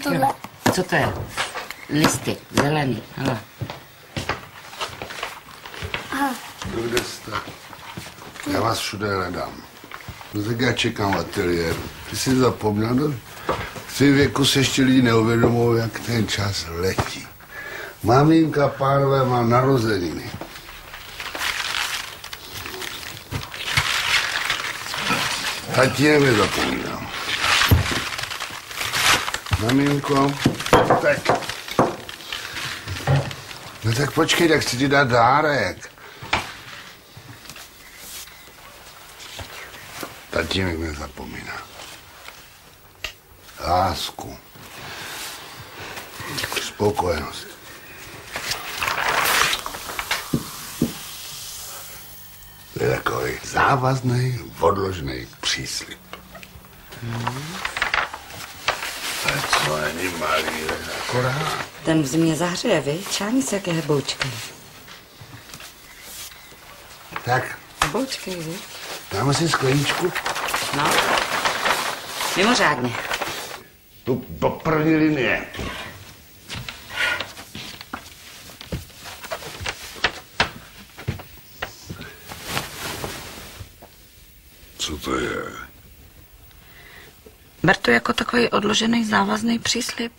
tohle? Co to je? Listy, zelený, hele. Aha. Kde jste? Já vás všude hledám. No tak já čekám v ateliéru. Ty jsi zapomněl, no? V tvém věku se ještě lidi neuvědomují, jak ten čas letí. Maminka, pánové, má narozeniny. Tatínek mi zapomínal. Maminko, tak. No tak počkej, tak chci ti dát dárek. Tatínek nezapomíná. Lásku. Spokojenost. To je takový závazný, odložený příslib. To je co není malý, akorát. Ten v zimě zahřeje, viď? Čáni se jaké heboučky. Tak. Heboučky, viď? Dáme si skleničku? No. Mimořádně. Tu po první linie. Co to je? Ber to jako takový odložený závazný příslib.